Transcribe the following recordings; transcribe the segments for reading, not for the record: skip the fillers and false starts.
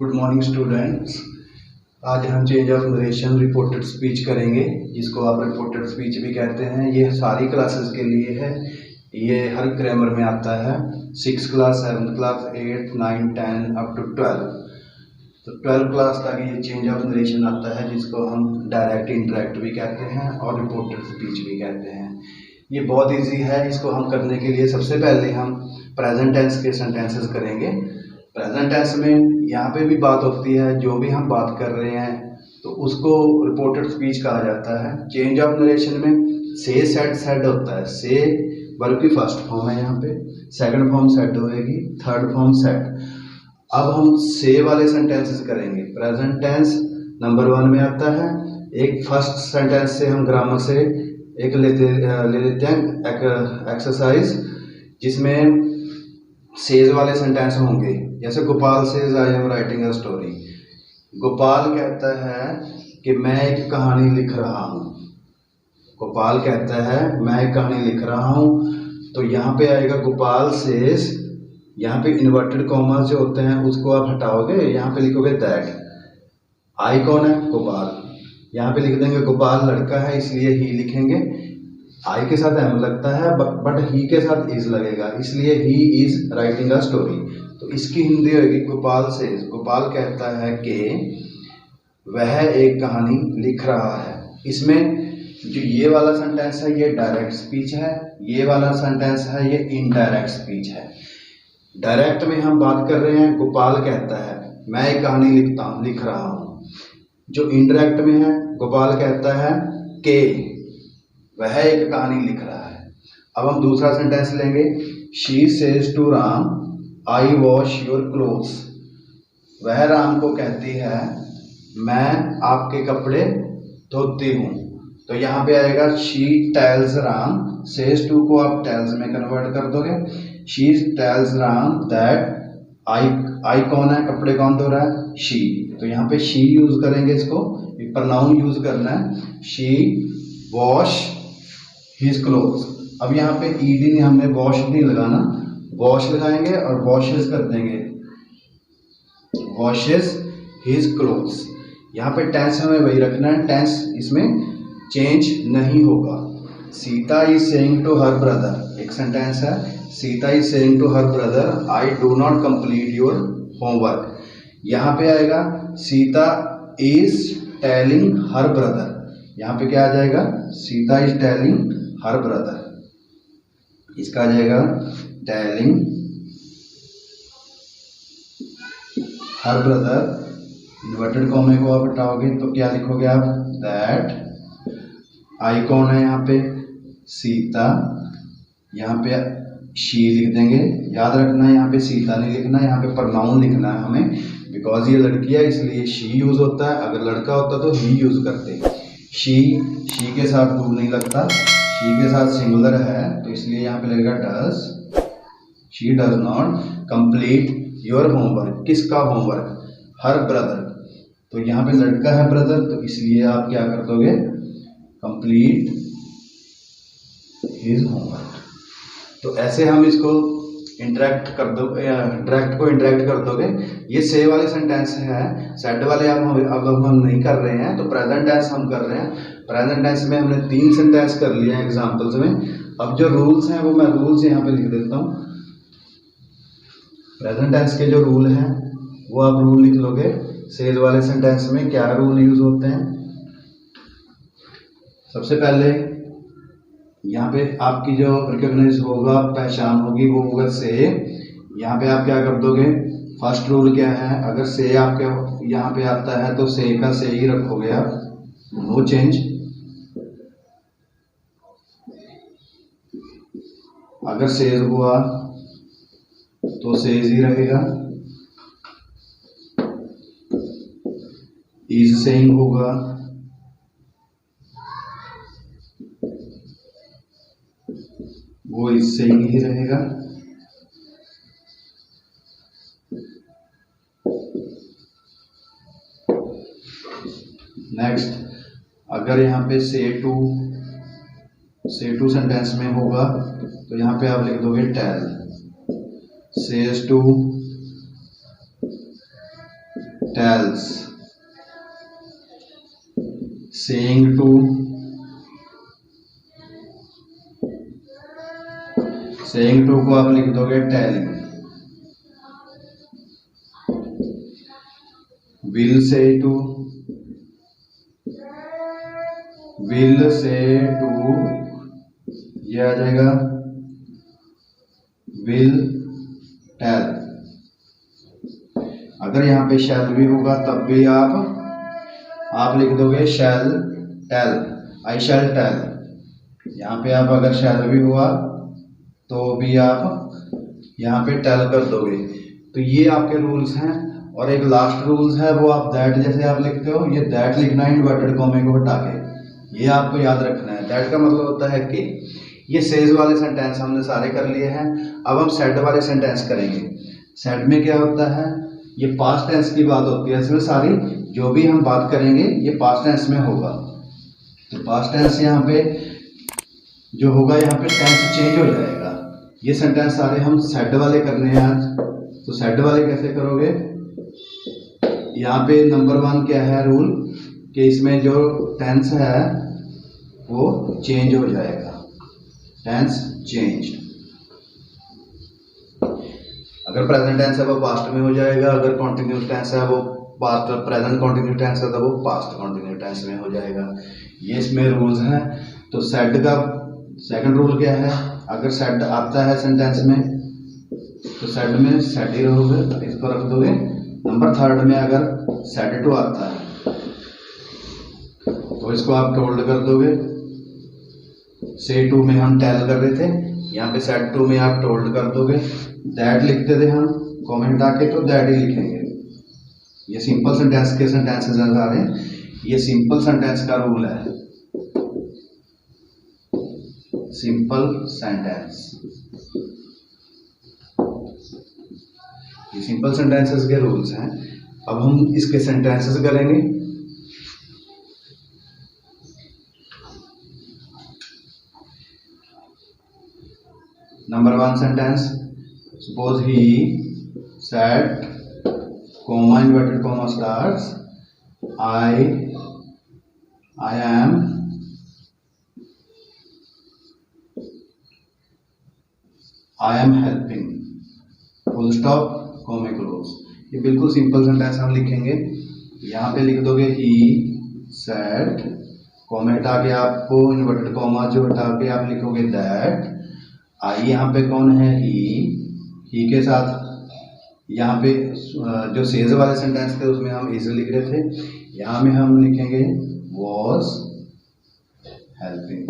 Good morning students. आज हम change of narration reported speech करेंगे, जिसको आप रिपोर्टेड स्पीच भी कहते हैं। ये सारी क्लासेस के लिए है, ये हर ग्रामर में आता है। 6th class, 7th class, 8th, 9th, 10 up to 12। तो 12 क्लास तक ये चेंज ऑफ नरेशन आता है, जिसको हम डायरेक्ट इंटरेक्ट भी कहते हैं और रिपोर्टेड स्पीच भी कहते हैं। ये बहुत इजी है। इसको हम करने के लिए सबसे पहले हम प्रेजेंट टेंस के सेंटेंसेस करेंगे। प्रेजेंट टेंस में यहाँ पे भी बात होती है, जो भी हम बात कर रहे हैं तो उसको रिपोर्टेड स्पीच कहा जाता है। चेंज ऑफ नरेशन में से, सेड, सेड होता है। से वर्ब की फर्स्ट फॉर्म है, यहाँ पे सेकंड फॉर्म सेड होएगी, थर्ड फॉर्म सेड। अब हम से वाले सेंटेंसेस करेंगे। प्रेजेंट टेंस नंबर 1 में आता है। एक फर्स्ट सेंटेंस से हम ग्रामर से एक ले लेते हैं एक्सरसाइज, जिसमें सेज वाले सेंटेंस होंगे। जैसे Gopal says I am writing a story. Gopal कहता है कि मैं एक कहानी लिख रहा हूँ। गोपाल कहता है मैं एक कहानी लिख रहा हूँ। तो यहाँ पे आएगा गोपाल सेज। यहाँ पे इन्वर्टेड कॉमर्स जो होते हैं उसको आप हटाओगे, यहाँ पे लिखोगे दैट। आई कौन है? गोपाल। यहाँ पे लिख देंगे गोपाल लड़का है, इसलिए ही लिखेंगे। आई के साथ एम लगता है, बट ही के साथ इज लगेगा, इसलिए he is writing a story. तो इसकी हिंदी होगी गोपाल सेज। गोपाल कहता है कि वह एक कहानी लिख रहा है। इसमें जो ये वाला सेंटेंस है ये डायरेक्ट स्पीच है, ये वाला सेंटेंस है ये इनडायरेक्ट स्पीच है। डायरेक्ट में हम बात कर रहे हैं, गोपाल कहता है मैं एक कहानी लिख रहा हूँ। जो इनडायरेक्ट में है, गोपाल कहता है कि वह एक कहानी लिख रहा है। अब हम दूसरा सेंटेंस लेंगे। She says to Ram I wash your clothes. वह राम को कहती है मैं आपके कपड़े धोती हूँ। तो यहाँ पे आएगा she tells Ram. Says to को आप टेल्स में कन्वर्ट कर दोगे। She tells Ram that I कौन है? कपड़े कौन धो रहा है? शी। तो यहाँ पे शी यूज करेंगे, इसको प्रोनाउन यूज करना है। She wash his clothes. अब यहाँ पे ईडी ने हमने वॉश नहीं लगाना, वॉश लगाएंगे और वॉशेस कर देंगे, वॉशेस हिज क्लोथ्स। यहाँ पे टेंस हमें वही रखना है, टेंस इसमें चेंज नहीं होगा। Sita is saying to her brother. एक सेंटेंस है, Sita is saying to her brother I do not complete your homework. यहाँ पे आएगा Sita is telling her brother. यहाँ पे क्या आ जाएगा? Sita is telling her brother. इसका आ जाएगा टेलिंग हर ब्रदर। इन्वर्टेड कॉमे को आप हटाओगे तो क्या लिखोगे आप? दैट। आई कौन है? यहाँ पे सीता। यहाँ पे शी लिख देंगे। याद रखना है यहाँ पे सीता नहीं लिखना, यहाँ पे प्रोनाउन लिखना है हमें। बिकॉज ये लड़की है इसलिए शी यूज होता है, अगर लड़का होता तो ही यूज करते। शी के साथ डू नहीं लगता, शी के साथ सिंगुलर है तो इसलिए यहाँ पे लगेगा does. She does not complete your homework. किसका होमवर्क? Her brother. तो यहाँ पे लड़का है ब्रदर, तो इसलिए आप क्या कर दोगे? Complete his homework. तो ऐसे हम इसको इंटरेक्ट कर दो, डायरेक्ट को इंटरेक्ट कर दोगे। ये से वाले सेंटेंस है, सेड वाले अब हम नहीं कर रहे हैं, तो प्रेजेंट टेंस हम कर रहे हैं। प्रेजेंट टेंस में हमने 3 सेंटेंस कर लिए हैं एग्जांपल्स में। अब जो रूल्स हैं वो मैं रूल्स यहाँ पे लिख देता हूँ। प्रेजेंट टेंस के जो रूल हैं वो आप रूल लिख लोगे। सेज वाले सेंटेंस में क्या रूल यूज होते हैं? सबसे पहले यहाँ पे आपकी जो रिकॉग्नाइज होगा, पहचान होगी, वो होगा से। यहाँ पे आप क्या कर दोगे? फर्स्ट रूल क्या है? अगर से आपके यहाँ पे आता है तो से का से ही रखोगे आप, नो चेंज। अगर सेज हुआ तो सेज ही रहेगा। इज सेइंग होगा वो इज सेइंग ही रहेगा। नेक्स्ट, अगर यहाँ पे से टू सेंटेंस में होगा तो यहाँ पे आप लिख दोगे tell. Says to tells, saying to, saying to को आप लिख दोगे telling, will say to, will say to ये आ जाएगा will tell। अगर यहाँ पे shall भी होगा तब भी आप लिख दोगे shall tell, I shall tell। यहाँ पे आप अगर shall भी हुआ तो भी आप यहाँ पे tell कर दोगे। तो ये आपके रूल्स हैं। और एक लास्ट रूल्स है वो आप दैट जैसे आप लिखते हो, ये दैट लिखना है इन्वर्टेड कॉमे को हटा के, ये आपको याद रखना है। दैट का मतलब होता है कि। ये सेज वाले सेंटेंस हमने सारे कर लिए हैं। अब हम सेड वाले सेंटेंस करेंगे। सेड में क्या होता है, ये पास्ट टेंस की बात होती है। इसमें सारी जो भी हम बात करेंगे ये पास्ट टेंस में होगा। तो पास्ट टेंस यहाँ पे जो होगा, यहाँ पे टेंस चेंज हो जाएगा। ये सेंटेंस सारे हम सेड वाले करने हैं आज। तो सेड वाले कैसे करोगे, यहाँ पे नंबर 1 क्या है रूल कि इसमें जो टेंस है वो चेंज हो जाएगा, टेंस चेंज। अगर प्रेजेंट टेंस है वो पास्ट में हो जाएगा, अगर कॉन्टिन्यूस टेंस है वो पास्ट प्रेजेंट कॉन्टिन्यूस टेंस है तो वो पास्ट कॉन्टिन्यूस टेंस में हो जाएगा। ये इसमें रूल्स हैं। तो सेड का सेकंड रूल क्या है, अगर सेड आता है सेंटेंस में तो सेड में सेड ही रहोगे, इसको रख दोगे। नंबर 3 में अगर सेड टू आता है तो इसको आप टोल्ड कर दोगे। से टू में हम टेल कर रहे थे, यहाँ पे सेड टू में आप टोल्ड कर दोगे। दैट लिखते थे हम कमेंट आके, तो दैट ही लिखेंगे। ये सिंपल सेंटेंस के सेंटेंसेस आ रहे हैं। ये सिंपल सेंटेंस का रूल है, सिंपल सेंटेंस। ये सिंपल सेंटेंसेस के रूल्स हैं। अब हम इसके सेंटेंसेस करेंगे। Number 1 sentence, suppose he said comma inverted comma starts I am helping, full stop comma close. ये बिल्कुल सिंपल सेंटेंस हम लिखेंगे। यहाँ पे लिख दोगे ही सेड, कॉमा हटा के आपको इन्वर्टेड कॉमा जो हटा के आप लिखोगे दैट। आई यहाँ पे कौन है, ही के साथ यहाँ पे जो सेज वाले सेंटेंस थे उसमें हम इज लिख रहे थे, यहाँ में हम लिखेंगे was helping,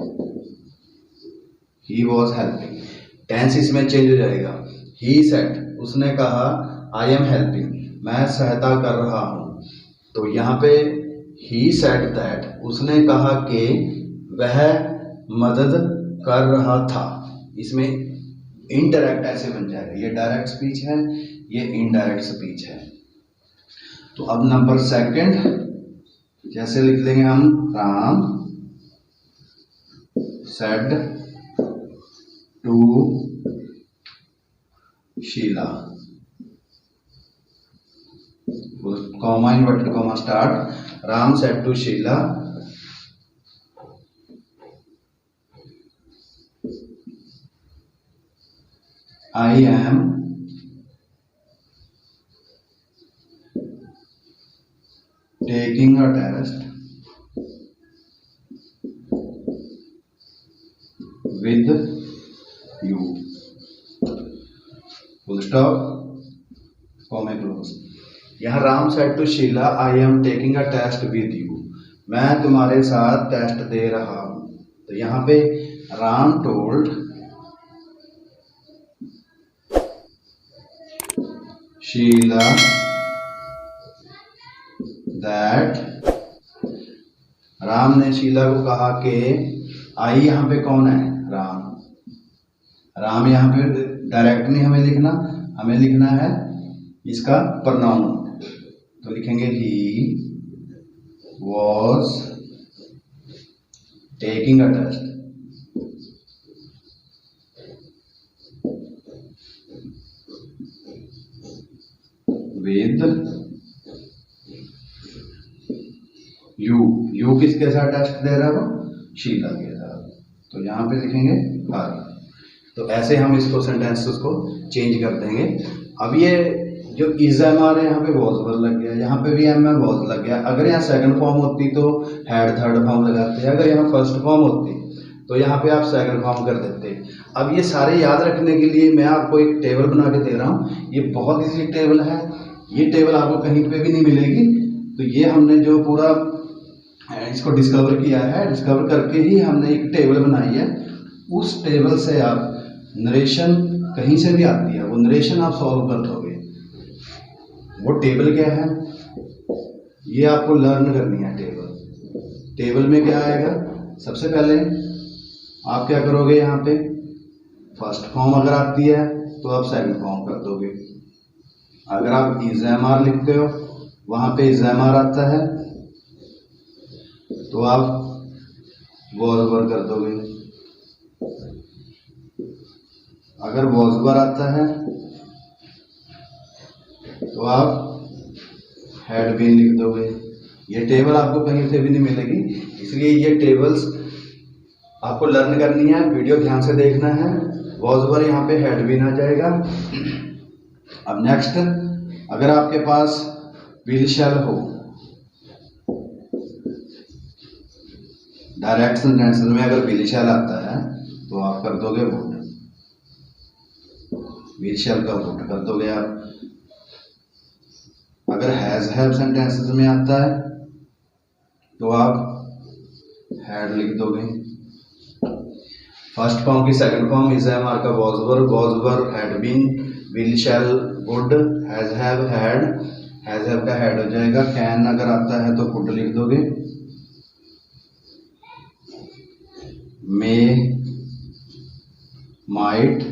he was helping. Tense इसमें चेंज हो जाएगा। ही सेड, उसने कहा आई एम हेल्पिंग, मैं सहायता कर रहा हूँ। तो यहाँ पे ही सेड दैट, उसने कहा कि वह मदद कर रहा था। इसमें इनडायरेक्ट ऐसे बन जाएगा। ये डायरेक्ट स्पीच है, ये इनडायरेक्ट स्पीच है। तो अब नंबर 2 जैसे लिख देंगे हम, Ram said to Sheela, comma inverted comma start, Ram said to Sheela I am taking a test with you, full stop comma close। यहाँ Ram said to Sheela I am taking a test with you, मैं तुम्हारे साथ टेस्ट दे रहा हूँ। तो यहाँ पे राम टोल्ड शीला दैट, राम ने शीला को कहा कि आई यहाँ पे कौन है, राम। राम यहाँ पे डायरेक्ट नहीं हमें लिखना, हमें लिखना है इसका प्रनाउन। तो लिखेंगे he was taking a test with you किसके साथ टेस्ट दे रहा है वो, शीला के साथ, तो यहाँ पे लिखेंगे हर। तो ऐसे हम इसको सेंटेंसेस को चेंज कर देंगे। अब ये जो इज एम आर है यहाँ पे वॉज वर लग गया, यहाँ पे भी एम है वॉज लग गया। अगर यहाँ सेकंड फॉर्म होती तो हैड थर्ड फॉर्म लगाते, अगर यहाँ फर्स्ट फॉर्म होती तो यहाँ पे आप सेकंड फॉर्म कर देते। अब ये सारे याद रखने के लिए मैं आपको एक टेबल बना के दे रहा हूँ। ये बहुत इजी टेबल है, ये टेबल आपको कहीं पे भी नहीं मिलेगी। तो ये हमने जो पूरा इसको डिस्कवर किया है, डिस्कवर करके ही हमने एक टेबल बनाई है। उस टेबल से आप नरेशन कहीं से भी आती है, वो नरेशन आप सॉल्व कर दोगे। वो टेबल क्या है, ये आपको लर्न करनी है। टेबल में क्या आएगा, सबसे पहले आप क्या करोगे, यहाँ पे फर्स्ट फॉर्म अगर आती है तो आप सेकंड फॉर्म कर दोगे। अगर आप इज एम आर लिखते हो, वहां पे इज एम आर आता है तो आप वॉज वर कर दोगे। अगर वॉज वर आता है तो आप हैड बीन लिख दोगे। ये टेबल आपको कहीं से भी नहीं मिलेगी, इसलिए ये टेबल्स आपको लर्न करनी है। वीडियो ध्यान से देखना है। वॉज वर यहाँ पे हैड बीन आ जाएगा। अब नेक्स्ट, अगर आपके पास विल शैल हो, डायरेक्ट सेंटेंसेस में अगर विल शैल आता है तो आप कर दोगे वुड, विल शैल का वुड कर दोगे आप। अगर हैज हैव सेंटेंसेस में आता है तो आप हैड लिख दोगे। फर्स्ट फॉर्म की second form is am are का was were had been, will shall would, has have had, has have का हैड हो जाएगा। कैन अगर आता है तो कुड लिख दोगे। मे, माइट,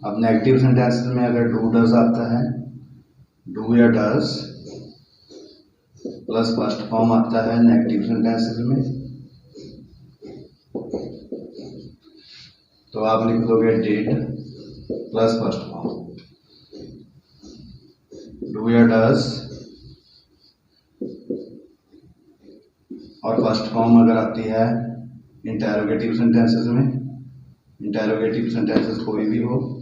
अब नेगेटिव सेंटेंसेस में अगर डू डज आता है, डू या डज प्लस फर्स्ट फॉर्म आता है नेगेटिव सेंटेंसेस में, तो आप लिख दोगे did plus first form. Do या डज और फर्स्ट फॉर्म अगर आती है इंटेरोगेटिव सेंटेंसेस में, इंटेरोगेटिव सेंटेंसेस कोई भी हो,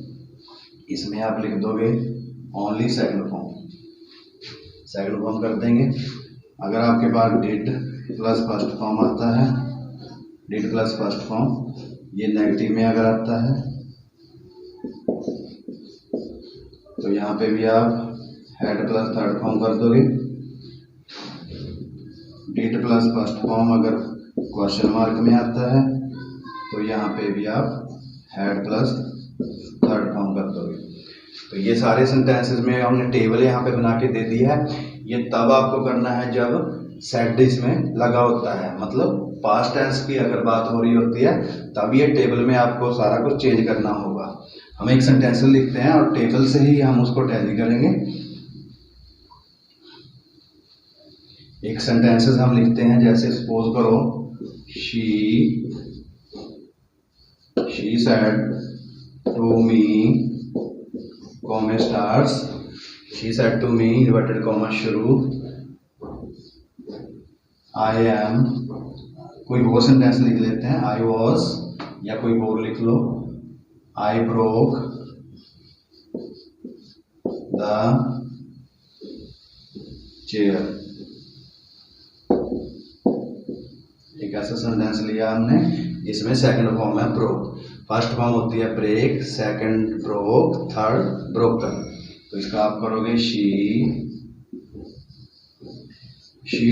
इसमें आप लिख दोगे only second form, second form कर देंगे। अगर आपके पास डिड प्लस फर्स्ट फॉर्म आता है, डिड प्लस फर्स्ट फॉर्म, ये नेगेटिव में अगर आता है तो यहाँ पे भी आप हैड प्लस थर्ड फॉर्म कर दोगे। डिड प्लस फर्स्ट फॉर्म अगर क्वेश्चन मार्क में आता है तो यहाँ पे भी आप हैड प्लस थर्ड फॉर्म कर दोगे। तो ये सारे सेंटेंसेस में हमने टेबल यहाँ पे बना के दे दी है। ये तब आपको करना है जब सेड इसमें लगा होता है, मतलब पास्ट टेंस की अगर बात हो रही होती है तब ये टेबल में आपको सारा कुछ चेंज करना होगा। हम एक सेंटेंस लिखते हैं और टेबल से ही हम उसको टैली करेंगे। एक सेंटेंसेस हम लिखते हैं, जैसे सपोज करो she said to me, comma starts, she said to me inverted comma शुरू, आई एम, कोई वो सेंटेंस लिख लेते हैं, आई वॉज, या कोई और लिख लो, आई ब्रोक द चेयर। एक ऐसा सेंटेंस लिया हमने, इसमें सेकंड फॉर्म है ब्रोक, फर्स्ट फॉर्म होती है break, second broke, third broken. तो इसका आप करोगे she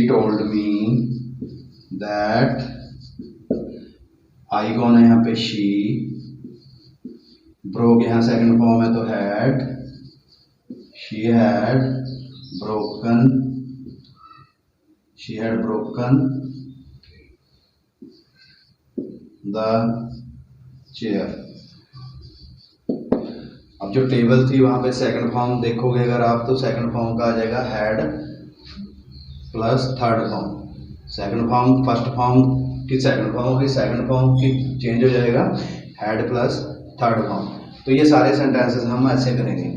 told me that, I कौन है यहाँ पे, शी, ब्रोक यहाँ सेकंड फॉर्म है तो had, she had broken the chair. अब जो टेबल थी वहां पे सेकंड फॉर्म देखोगे अगर आप, तो सेकंड फॉर्म का आ जाएगा had plus third form. Second form first form की सेकंड फॉर्म होगी, सेकंड फॉर्म की चेंज हो जाएगा हैड प्लस थर्ड फॉर्म। तो ये सारे सेंटेंसेस हम ऐसे करेंगे।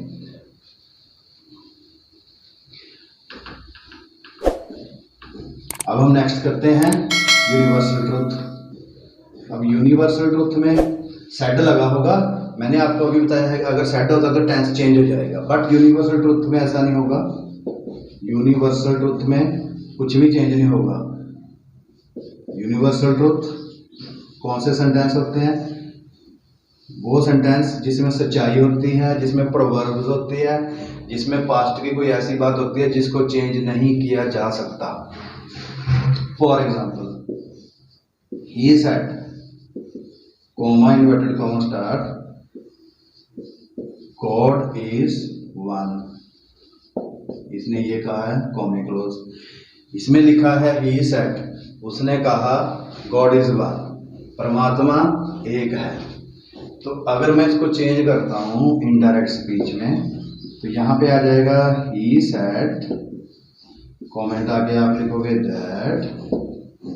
अब हम नेक्स्ट करते हैं यूनिवर्सल ट्रुथ। अब यूनिवर्सल ट्रुथ में सेड लगा होगा, मैंने आपको अभी बताया है कि अगर सेड होता तो टेंस चेंज हो जाएगा, बट यूनिवर्सल ट्रुथ में ऐसा नहीं होगा। यूनिवर्सल ट्रुथ में कुछ भी चेंज नहीं होगा। यूनिवर्सल ट्रुथ कौन से सेंटेंस होते हैं? वो सेंटेंस जिसमें सच्चाई होती है, जिसमें प्रोवर्ब्स होती है, जिसमें पास्ट की कोई ऐसी बात होती है जिसको चेंज नहीं किया जा सकता। For example, he said, comma inverted comma start, God is one. इसने ये कहा है कॉमे क्लोज। इसमें लिखा है ही सेड, उसने कहा गॉड इज वन, परमात्मा एक है। तो अगर मैं इसको चेंज करता हूं इनडायरेक्ट स्पीच में, तो यहां पे आ जाएगा ही सेड, कमेंट आगे आप लिखोगे दैट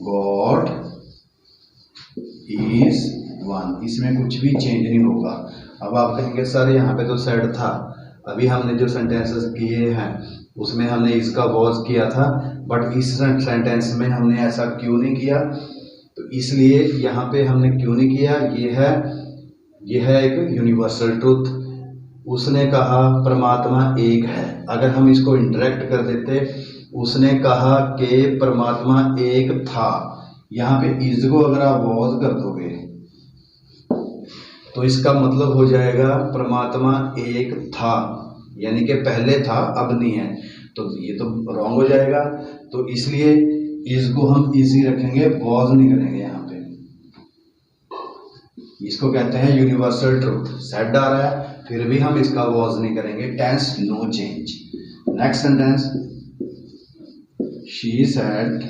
गॉड इज वन। इसमें कुछ भी चेंज नहीं होगा। अब आप कहेंगे सर यहाँ पे तो सेड था, अभी हमने जो सेंटेंसेस किए हैं उसमें हमने इसका वॉज किया था, बट इस सेंटेंस में हमने ऐसा क्यों नहीं किया? तो इसलिए यहाँ पे हमने क्यों नहीं किया, ये है एक यूनिवर्सल ट्रुथ। उसने कहा परमात्मा एक है। अगर हम इसको इंटरेक्ट कर देते, उसने कहा कि परमात्मा एक था, यहाँ पे इज को अगर आप वॉज कर दोगे तो इसका मतलब हो जाएगा परमात्मा एक था, यानी कि पहले था अब नहीं है, तो ये तो रॉन्ग हो जाएगा। तो इसलिए इज को हम इजी रखेंगे, वॉज नहीं करेंगे। यहाँ पे इसको कहते हैं यूनिवर्सल ट्रुथ। सेड आ रहा है फिर भी हम इसका वॉज नहीं करेंगे, tense no change. Next sentence, she said,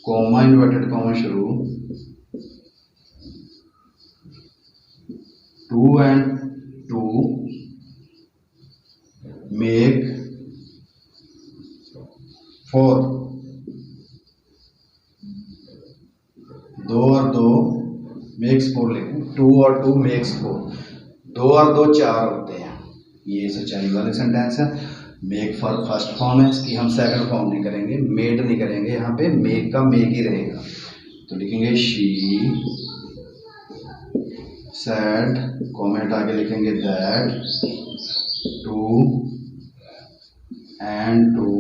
comma inverted comma शुरू, two and two make four. दो और दो मेक्स फोर लिखें, टू और टू मेक्स फोर। दो और दो चार होते हैं। ये सच्चाई वाले सेंटेंस है। मेक फॉर फर्स्ट फॉर्म है, इसकी हम सेकंड फॉर्म नहीं करेंगे, मेड नहीं करेंगे, यहाँ पे मेक का मेक ही रहेगा। तो लिखेंगे शी सेड, कमेंट आगे लिखेंगे that two and two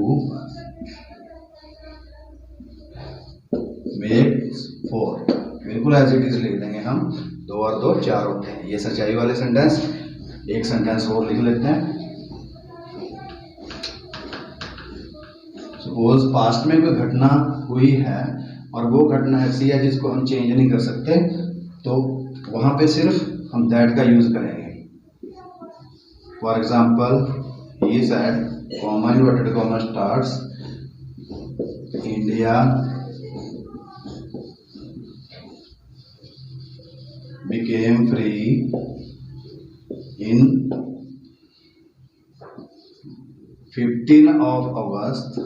makes four. बिल्कुल एज इट इज लिख देंगे हम, दो और दो चार होते हैं। ये सच्चाई वाले सेंटेंस। एक सेंटेंस और लिख लेते हैं। सपोज पास्ट में कोई घटना हुई है और वो घटना ऐसी है जिसको हम चेंज नहीं कर सकते, तो वहां पे सिर्फ हम दैट का यूज करेंगे। For example, he said, comma inverted comma starts, India became free in 15 of August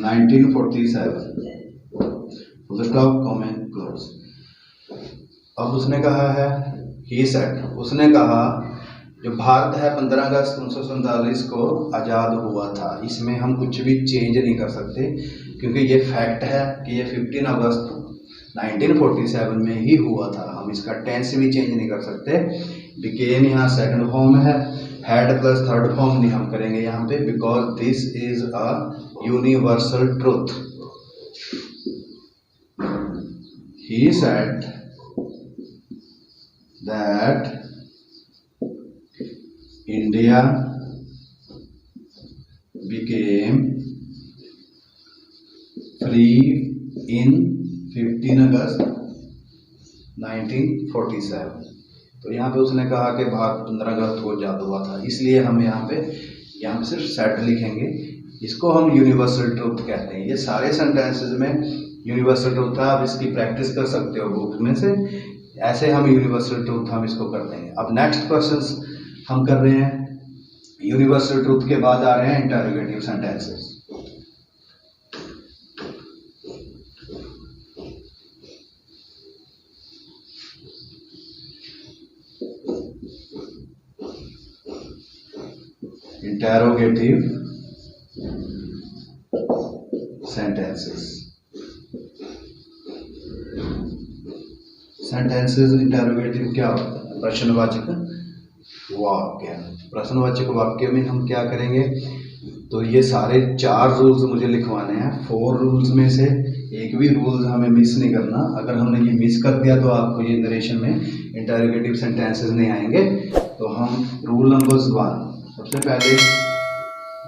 1947। Full stop, comment close. अब उसने कहा है, ही सेड, उसने कहा जो भारत है 15 अगस्त 1947 को आज़ाद हुआ था। इसमें हम कुछ भी चेंज नहीं कर सकते क्योंकि ये फैक्ट है कि ये 15 अगस्त 1947 में ही हुआ था। हम इसका टेंस भी चेंज नहीं कर सकते। बिकेम यहाँ सेकंड फॉर्म है, हैड प्लस थर्ड फॉर्म नहीं हम करेंगे यहाँ पे, because this is a universal truth. He said that India became free in 15 अगस्त 1947। तो यहाँ पे उसने कहा कि भारत 15 अगस्त को आज़ाद हुआ था, इसलिए हम यहाँ पे सिर्फ सेट लिखेंगे। इसको हम यूनिवर्सल ट्रुथ कहते हैं। ये सारे सेंटेंसेस में यूनिवर्सल ट्रुथ है। आप इसकी प्रैक्टिस कर सकते हो बुक में से, ऐसे हम यूनिवर्सल ट्रुथ हम इसको कर देंगे। अब नेक्स्ट क्वेश्चन हम कर रहे हैं यूनिवर्सल ट्रूथ के बाद आ रहे हैं interrogative sentences. Interrogative sentences, sentences interrogative क्या होता है? प्रश्नवाचक वाक्य। प्रश्नवाचक वाक्य में हम क्या करेंगे, तो ये सारे 4 रूल्स मुझे लिखवाने हैं। 4 रूल्स में से एक भी रूल हमें मिस नहीं करना। अगर हमने ये मिस कर दिया तो आपको ये नरेशन में इंटरोगेटिव सेंटेंसेस नहीं आएंगे। तो हम रूल नंबर 1, सबसे पहले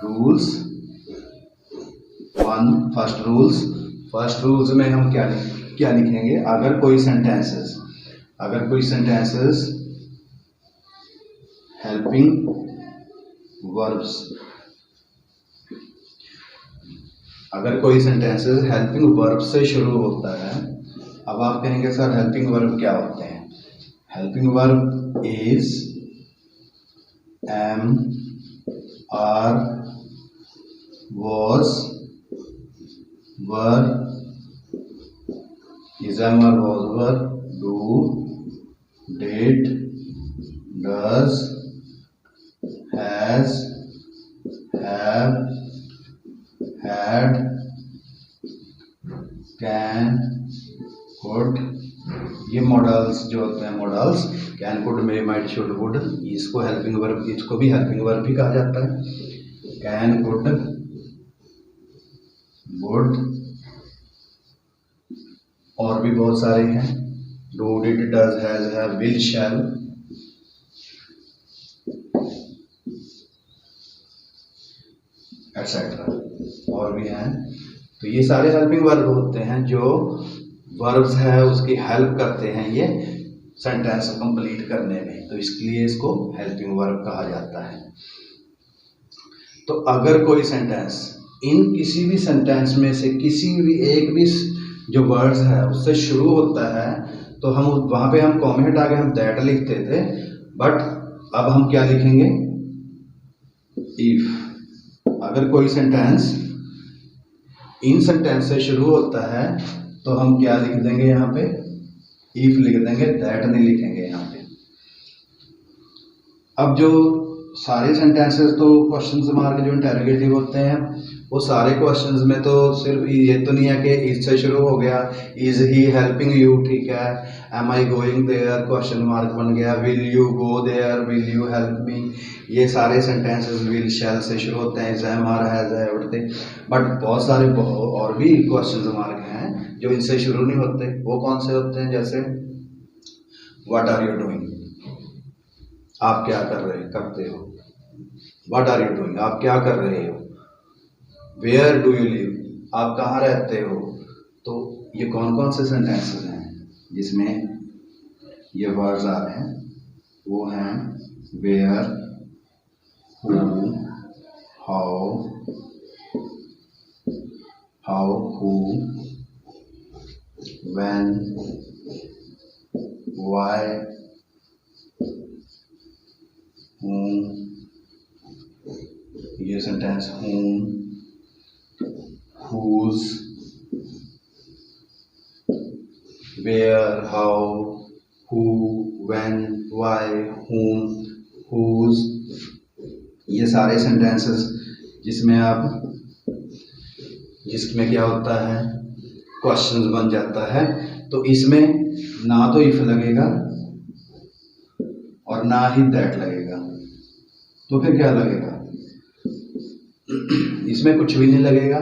रूल्स 1, फर्स्ट रूल्स में हम क्या लिखेंगे, अगर कोई सेंटेंसेस हेल्पिंग वर्ब्स, अगर कोई सेंटेंसेस हेल्पिंग वर्ब से शुरू होता है। अब आप कहेंगे सर हेल्पिंग वर्ब क्या होते हैं? Helping verb is am, are, was, were, is, am, or was, were, do, did, does, has, have, had, can, could। ये मॉडल्स जो होते हैं, models can, could, may, might, should, would, इसको helping verb, इसको भी हेल्पिंग वर्ब भी कहा जाता है। कैन, कुड, वुड, और भी बहुत सारे हैं, do, did, does, has, have, will, shall. Etcetera और भी हैं। तो ये सारे हेल्पिंग वर्ब होते हैं जो वर्ब्स है उसकी हेल्प करते हैं ये सेंटेंस कंप्लीट करने में, तो इसलिए इसको हेल्पिंग वर्ब कहा जाता है। तो अगर कोई सेंटेंस इन किसी भी सेंटेंस में से किसी भी एक भी जो वर्ड्स है उससे शुरू होता है, तो हम वहां पे हम कॉमा हटा के हम दैट लिखते थे, बट अब हम क्या लिखेंगे, इफ। अगर कोई सेंटेंस इन सेंटेंस से शुरू होता है तो हम क्या लिख देंगे, यहाँ पे इफ लिख देंगे, दैट नहीं लिखेंगे यहाँ पे। अब जो सारे सेंटेंसेस तो क्वेश्चन मार्क जो इंटरोगेटिव होते हैं, वो सारे क्वेश्चंस में तो सिर्फ ये तो नहीं है कि इससे शुरू हो गया, इज ही हेल्पिंग यू, ठीक है, am I going there, question mark बन गया, will you go there, will you help me, ये सारे सेंटेंसेस विल शैल से शुरू होते हैं, is, am, are, has, have उठते। बट बहुत सारे और भी क्वेश्चन मार्क हैं जो इनसे शुरू नहीं होते। वो कौन से होते हैं, जैसे व्हाट आर यू डूइंग, आप क्या करते हो। व्हाट आर यू डूइंग, आप क्या कर रहे हो। वेयर डू यू लिव, आप कहाँ रहते हो। तो ये कौन कौन से सेंटेंसेस हैं जिसमें ये वर्ड्स आ रहे हैं, वो हैं where, who, how, who, when, why, whom, ये sentence whom, whose, where, how, who, when, why, whom, whose, ये सारे सेंटेंसेस जिसमें क्या होता है, क्वेश्चंस बन जाता है। तो इसमें ना तो इफ लगेगा और ना ही दैट लगेगा, तो फिर क्या लगेगा, इसमें कुछ भी नहीं लगेगा।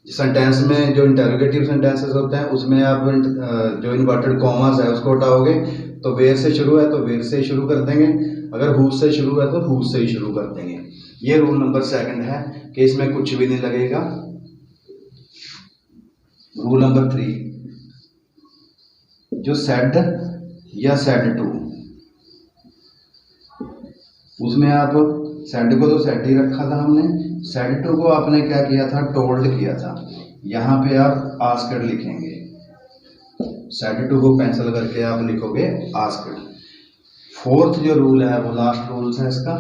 सेंटेंस में जो इंटरोगेटिव सेंटेंसेस होते हैं उसमें आप जो इन्वर्टेड कॉमास है उसको हटाओगे, तो वेयर से शुरू है तो वेयर से शुरू कर देंगे, अगर हुज से शुरू है तो हुज से ही शुरू कर देंगे। ये रूल नंबर 2 है कि इसमें कुछ भी नहीं लगेगा। रूल नंबर 3, जो सेड या सेड टू, उसमें आप सेड को तो सेड ही रखा था हमने, सेड टू को आपने क्या किया था, टोल्ड किया था। यहाँ पे आप आस्क्ड लिखेंगे, सेड टू को कैंसिल करके आप लिखोगे आस्क्ड। 4th जो रूल है वो लास्ट रूल है इसका,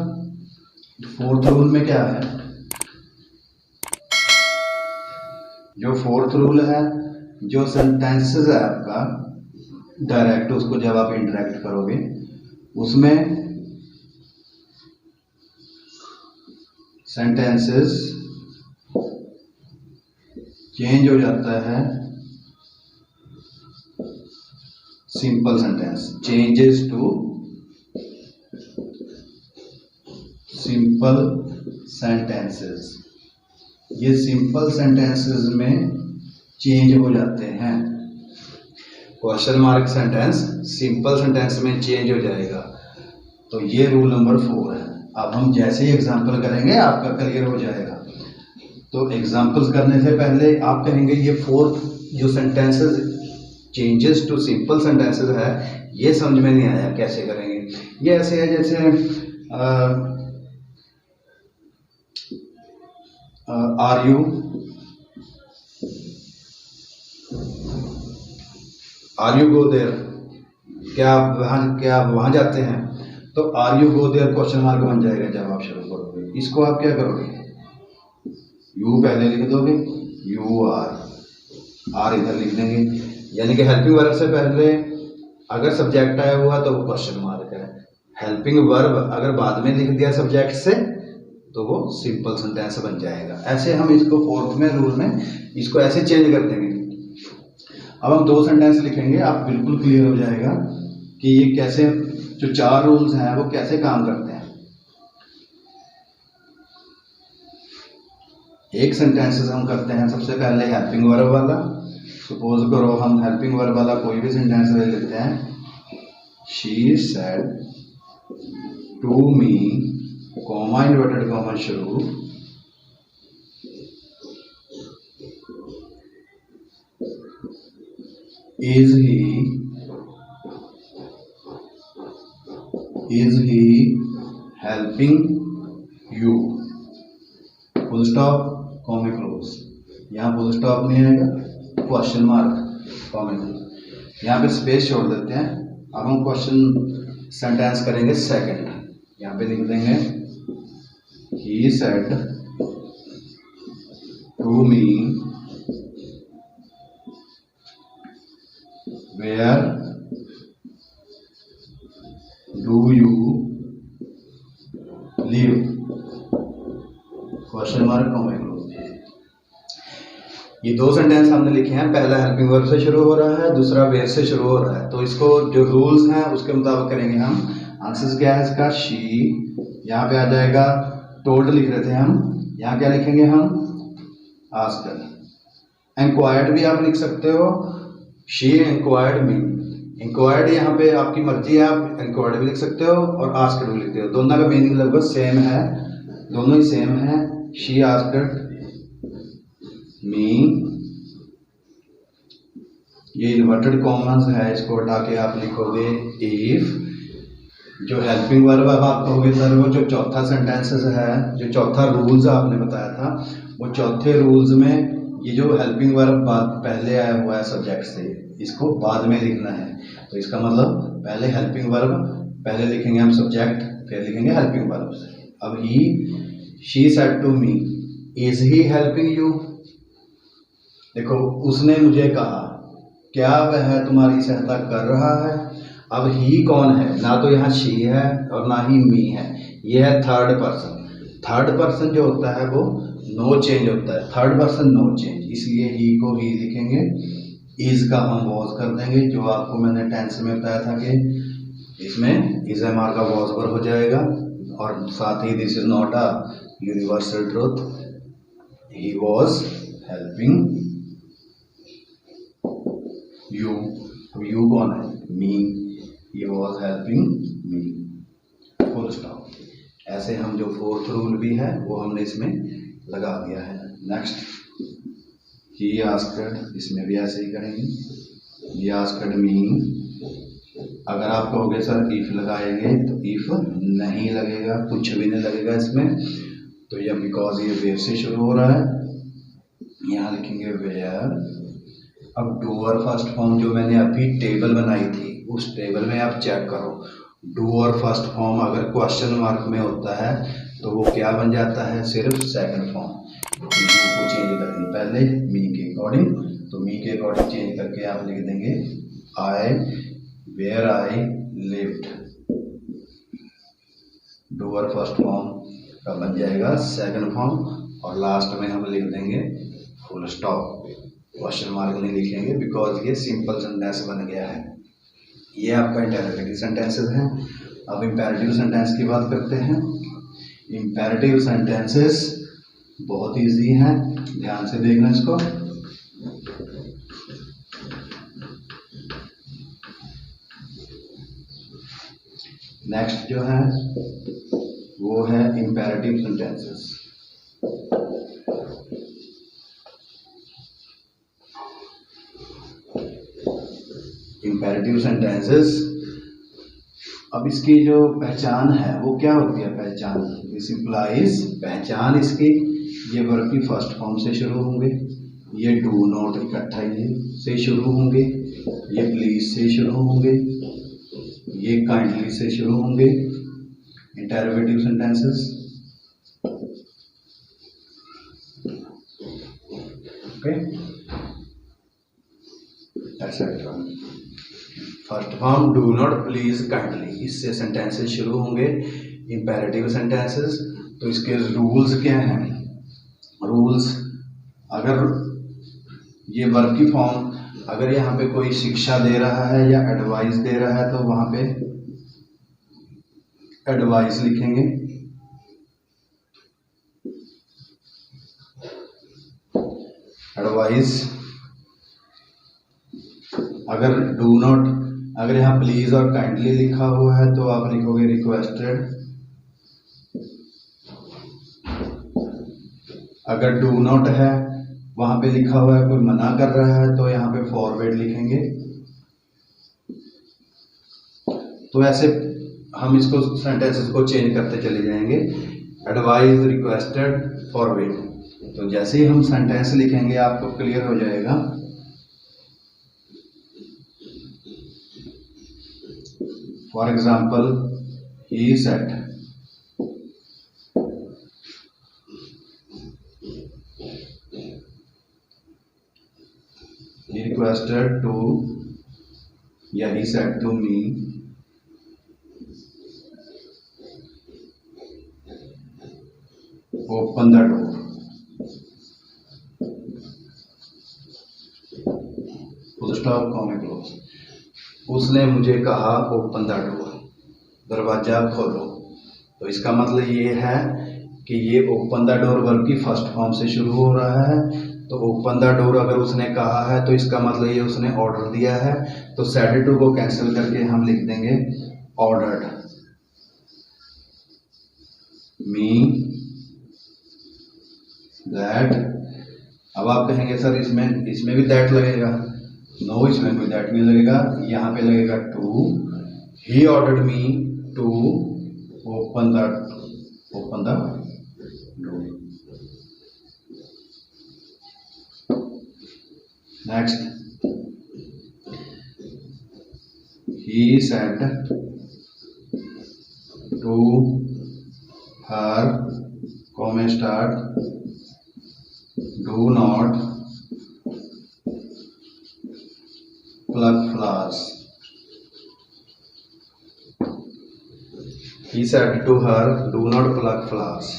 फोर्थ रूल में क्या है, जो फोर्थ रूल है, जो सेंटेंसेस है आपका डायरेक्ट, उसको जब आप इंटरेक्ट करोगे उसमें सेंटेंसेस चेंज हो जाता है simple sentence, changes to simple sentences. ये सिंपल सेंटेंसेस में चेंज हो जाते हैं। Question mark sentence simple sentence में चेंज हो जाएगा। तो ये रूल नंबर 4 है। अब हम जैसे ही एग्जाम्पल करेंगे आपका क्लियर हो जाएगा। तो एग्जाम्पल्स करने से पहले आप कहेंगे ये फोर्थ जो sentences changes to simple sentences है, ये समझ में नहीं आया, कैसे करेंगे। ये ऐसे है जैसे आर यू गो देयर, क्या आप वहां जाते हैं, तो are you go there question mark बन जाएगा जब आप शुरू करोगे। इसको आप क्या करोगे, यू पहले लिख दोगे, यू आर इधर लिख देंगे, यानी कि हेल्पिंग वर्ब से पहले अगर सब्जेक्ट आया हुआ तो वो क्वेश्चन मार्क है। हेल्पिंग वर्ब अगर बाद में लिख दिया सब्जेक्ट से तो वो सिंपल सेंटेंस बन जाएगा। ऐसे हम इसको फोर्थ में रूल में इसको ऐसे चेंज कर देंगे। अब हम 2 सेंटेंस लिखेंगे, आप बिल्कुल क्लियर हो जाएगा कि ये कैसे, जो 4 रूल्स हैं वो कैसे काम करते हैं। एक सेंटेंसेस हम करते हैं सबसे पहले हेल्पिंग वर्ब वाला। सपोज करो हम हेल्पिंग वर्ब वाला कोई भी सेंटेंस ले लेते हैं, she said to me, comma inverted comma शुरू, is he helping you, full stop comma close. यहाँ फुल स्टॉप नहीं आएगा, क्वेश्चन मार्क कॉमा क्लोज, यहाँ पे स्पेस छोड़ देते हैं। अब हम क्वेश्चन सेंटेंस करेंगे सेकंड, यहाँ पे लिख देंगे he said to me where do you live, question mark comma close. ये 2 सेंटेंस हमने लिखे हैं, पहला हेल्पिंग वर्ब से शुरू हो रहा है, दूसरा वेयर से शुरू हो रहा है। तो इसको जो रूल्स हैं उसके मुताबिक करेंगे हम। आंसर क्या है इसका, शी, यहाँ पे आ जाएगा टोल्ड लिख रहे थे हम, यहाँ क्या लिखेंगे हम, आस्क्ड। इंक्वायर्ड भी आप लिख सकते हो, शी इंक्वायर्ड मी। इंक्वायर्ड यहाँ पे आपकी मर्जी है, आप इंक्वायर्ड भी लिख सकते हो और आस्क्ड भी लिखते हो, दोनों का मीनिंग लगभग सेम है, दोनों ही सेम है। शी आस्क्ड मी, ये इन्वर्टेड कॉमन्स है, इसको हटा के आप लिखोगे इफ। जो हेल्पिंग वर्ब अब आप कहोगे सर वो जो चौथा सेंटेंसेस है, जो चौथा रूल्स आपने बताया था, वो चौथे रूल्स में ये जो हेल्पिंग वर्ब पहले आया हुआ है सब्जेक्ट से, इसको बाद में लिखना है। तो इसका मतलब पहले हेल्पिंग वर्ब पहले लिखेंगे हम सब्जेक्ट, फिर लिखेंगे हेल्पिंग वर्ब से। अब she said to me, is he helping you, देखो उसने मुझे कहा, क्या वह तुम्हारी सहायता कर रहा है। अब ही कौन है, ना तो यहाँ शी है और ना ही मी है, ये है थर्ड पर्सन। थर्ड पर्सन जो होता है वो नो चेंज होता है, थर्ड पर्सन नो चेंज, इसलिए ही को ही लिखेंगे। इज का हम वॉज कर देंगे, जो आपको मैंने टेंस में बताया था कि इसमें इज एम आर का वॉज पर हो जाएगा। और साथ ही this is not a universal truth, he was helping you. अब यू कौन है, me, he was helping me, full stop. ऐसे हम जो फोर्थ रूल भी है वो हमने इसमें लगा दिया है। नेक्स्ट, ही आस्क्ड, इसमें भी ऐसे ही करेंगे, ही आस्क्ड मी। अगर आप कहोगे सर इफ लगाएंगे, तो इफ नहीं लगेगा, कुछ भी नहीं लगेगा इसमें। तो यह बिकॉज ये वेयर से शुरू हो रहा है, यहाँ लिखेंगे वेयर। अब डूअर फर्स्ट फॉर्म जो मैंने अभी टेबल बनाई थी, उस टेबल में आप चेक करो, डू और फर्स्ट फॉर्म अगर क्वेश्चन मार्क में होता है तो वो क्या बन जाता है, सिर्फ सेकंड फॉर्म। तो को चेंज करेंगे पहले मी के अकॉर्डिंग, तो मी के अकॉर्डिंग चेंज करके आप लिख देंगे आई वेयर आई लिव्ड। डू और फर्स्ट फॉर्म का बन जाएगा सेकंड फॉर्म, और लास्ट में हम लिख देंगे फुल स्टॉप, क्वेश्चन मार्क नहीं लिखेंगे बिकॉज ये सिंपल सेंटेंस बन गया है। ये आपका इंटरोगेटिव सेंटेंसेस हैं। अब इंपेरेटिव सेंटेंस की बात करते हैं। इंपेरेटिव सेंटेंसेस बहुत इजी हैं, ध्यान से देखना इसको। नेक्स्ट जो है वो है इंपेरेटिव सेंटेंसेस। इंपेरेटिव सेंटेंसेस, अब इसकी जो पहचान है वो क्या होती है, पहचान, दिस इंप्लाइज, पहचान इसकी, ये वर्ब की फर्स्ट फॉर्म से शुरू होंगे, ये डू नॉट इकट्ठा ये से शुरू होंगे, ये प्लीज से शुरू होंगे, ये काइंडली से शुरू होंगे। Interrogative sentences, okay, etcetera. First form do not, please, kindly, इससे सेंटेंसेस शुरू होंगे इंपेरेटिव सेंटेंसेस। तो इसके रूल्स क्या हैं? रूल्स, अगर ये वर्ब की फॉर्म, अगर यहाँ पे कोई शिक्षा दे रहा है या एडवाइस दे रहा है तो वहां पे एडवाइस लिखेंगे। एडवाइस। अगर डू नॉट, अगर यहाँ प्लीज और काइंडली लिखा हुआ है तो आप लिखोगे रिक्वेस्टेड। अगर डू नॉट है, वहां पे लिखा हुआ है कोई मना कर रहा है तो यहाँ पे फॉरवर्ड लिखेंगे। तो ऐसे हम इसको सेंटेंसेस को चेंज करते चले जाएंगे, एडवाइस, रिक्वेस्टेड, फॉरवर्ड। तो जैसे ही हम सेंटेंस लिखेंगे आपको क्लियर हो जाएगा। For example, he said, he requested to, या he said to me, open the door, full stop, comma close। उसने मुझे कहा ओपन द डोर, दरवाजा खोलो। तो इसका मतलब ये है कि ये ओपन द डोर वर्ब की फर्स्ट फॉर्म से शुरू हो रहा है। तो ओपन द डोर अगर उसने कहा है तो इसका मतलब ये उसने ऑर्डर दिया है। तो सेड टू को कैंसिल करके हम लिख देंगे ऑर्डर्ड मी दैट। अब आप कहेंगे सर इसमें भी दैट लगेगा। नो, इसमें कोई दैट नहीं लगेगा, यहाँ पे लगेगा to. He ordered me to open the door. Next, he said to her, comment start, do not pluck flowers। He said to her, do not pluck flowers,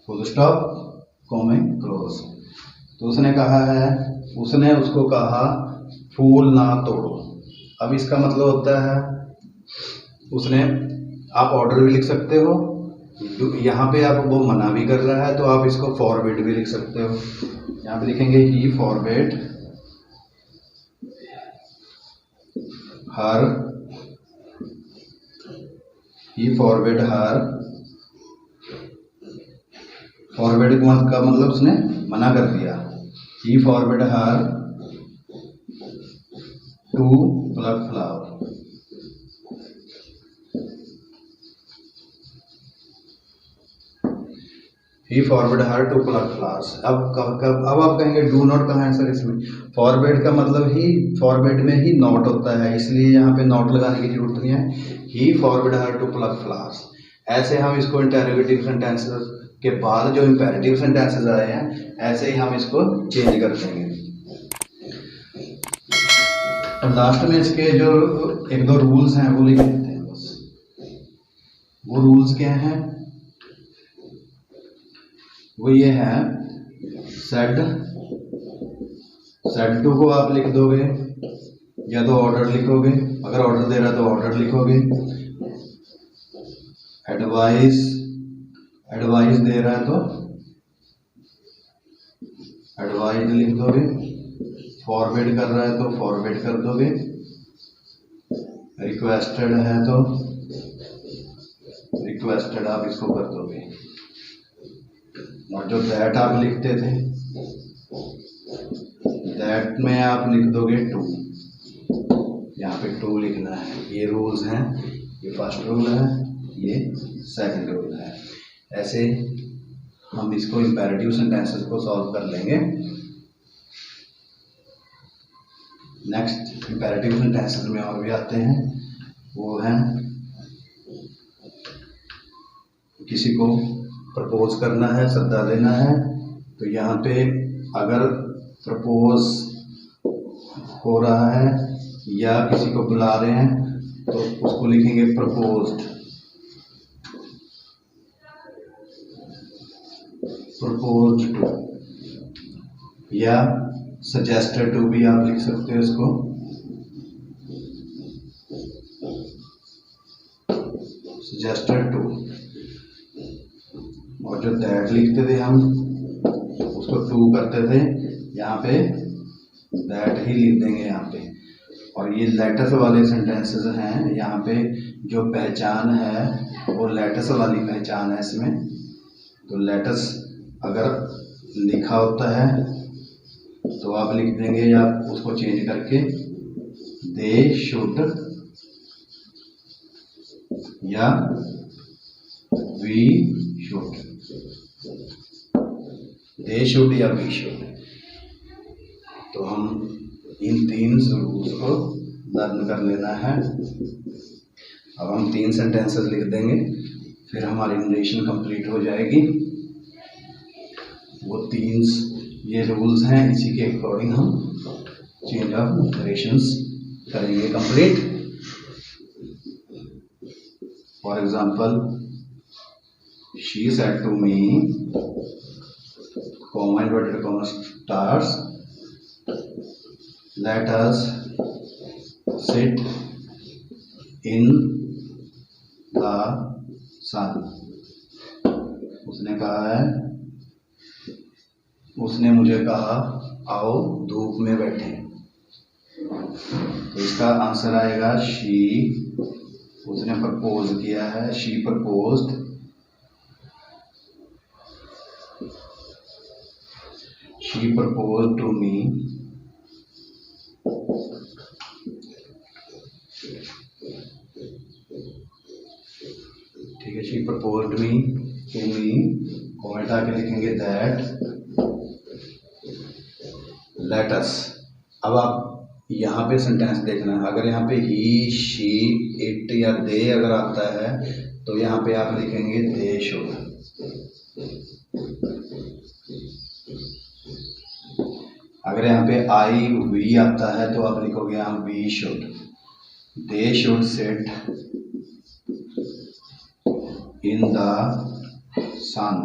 full stop, comment close। तो उसने कहा है, उसने उसको कहा फूल ना तोड़ो। अब इसका मतलब होता है उसने, आप ऑर्डर भी लिख सकते हो, यहाँ पे आप वो मना भी कर रहा है तो आप इसको फॉरवर्ड भी लिख सकते हो। यहाँ पे लिखेंगे he forward her, he forward her, forward का मतलब उसने मना कर दिया। He forward her to pluck flower. He forward her to pluck flowers. अब आप कहेंगे डू नॉट कहाँ है सर इसमें? फॉरवर्ड का मतलब ही फॉरवर्ड में ही नॉट होता है, इसलिए यहाँ पे नॉट लगाने की जरूरत नहीं है। He forward her to pluck flowers. ऐसे हम इसको इंटेरोगेटिव सेंटेंसेस के बाद जो इंपेरेटिव सेंटेंसेस आए हैं ऐसे ही हम इसको चेंज कर देंगे। और लास्ट में इसके जो एक दो रूल्स हैं वो लिख देते हैं बस। वो रूल्स क्या हैं? वो ये है, सेड टू को आप लिख दोगे या तो ऑर्डर लिखोगे, अगर ऑर्डर दे रहा तो ऑर्डर लिखोगे। एडवाइस दे रहा है तो एडवाइस लिख दोगे। फॉरवर्ड कर रहा है तो फॉरवर्ड कर दोगे। रिक्वेस्टेड है तो रिक्वेस्टेड आप इसको कर दोगे। और जो दैट आप लिखते थे दैट में आप लिख दोगे टू। यहाँ पे टू लिखना है। ये रूल्स हैं, ये फर्स्ट रूल है, ये सेकंड रूल है। ऐसे हम इसको इंपेरेटिव सेंटेंसेस को सॉल्व कर लेंगे। नेक्स्ट इंपेरेटिव सेंटेंसेस में और भी आते हैं, वो हैं किसी को प्रपोज करना है, सद्दा देना है, तो यहाँ पे अगर प्रपोज हो रहा है या किसी को बुला रहे हैं तो उसको लिखेंगे प्रपोज्ड। प्रपोज्ड टू या सजेस्टेड टू भी आप लिख सकते हो इसको। Suggested to. और जो दैट लिखते थे हम उसको टू करते थे, यहाँ पे दैट ही लिख देंगे यहाँ पे। और ये लेटर्स वाले सेंटेंसेस हैं, यहाँ पे जो पहचान है वो लेटर्स वाली पहचान है इसमें। तो लेटर्स अगर लिखा होता है तो आप लिख देंगे या उसको चेंज करके दे शुड या वी शुड। दे शुड या वी शुड। तो हम इन तीन रूल्स को लर्न कर लेना है। अब हम तीन सेंटेंसेस लिख देंगे, फिर हमारी नरेशन कंप्लीट हो जाएगी। वो तीन ये रूल्स हैं, इसी के अकॉर्डिंग हम चेंज ऑफ नरेशंस करेंगे complete. For example, she said to me, comma inverted comma starts, let us sit in the sun। उसने कहा है, उसने मुझे कहा आओ धूप में बैठे। तो इसका आंसर आएगा शी। उसने प्रपोज किया है, she proposed. She proposed to me. ठीक है, she proposed me to me. Comment आके लिखेंगे दैट लेट अस। अब आप यहाँ पे सेंटेंस देखना है, अगर यहाँ पे ही, शी, इट या दे अगर आता है तो यहाँ पे आप लिखेंगे दे शुड। अगर यहाँ पे आई, वी आता है तो आप लिखोगे यहाँ we should. They should sit in the sun.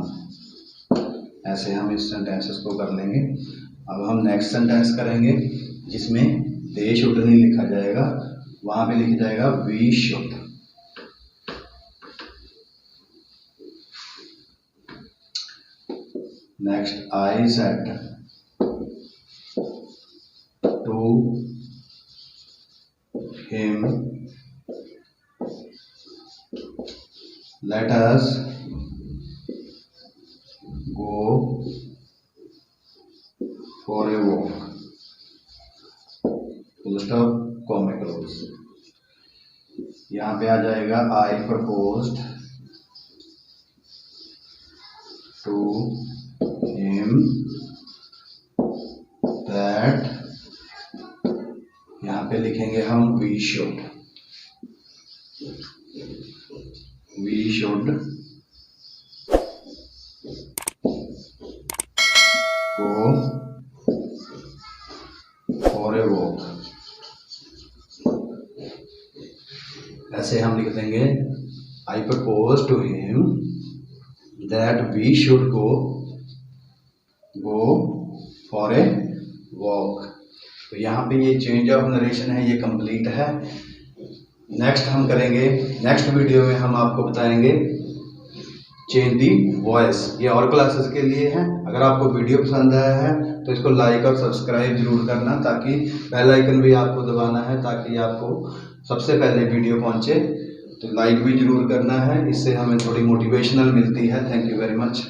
ऐसे हम इस सेंटेंसेस को कर लेंगे। अब हम नेक्स्ट सेंटेंस करेंगे जिसमें दे शुड नहीं लिखा जाएगा, वहां पे लिखा जाएगा we should. Next, I said to him let us go for a walk। full stop, comma close। यहाँ पे आ जाएगा I proposed to him that, यहाँ पे लिखेंगे हम we should go for a walk। ऐसे हम लिख देंगे I propose to him that we should go for a walk। तो यहाँ पे ये चेंज ऑफ नरेशन है, ये कंप्लीट है। नेक्स्ट हम करेंगे, नेक्स्ट वीडियो में हम आपको बताएंगे चेंज दी वॉइस। ये और क्लासेस के लिए है। अगर आपको वीडियो पसंद आया है तो इसको लाइक और सब्सक्राइब जरूर करना, ताकि बेल आइकन भी आपको दबाना है ताकि आपको सबसे पहले वीडियो पहुंचे। तो लाइक भी जरूर करना है, इससे हमें थोड़ी मोटिवेशनल मिलती है। Thank you very much.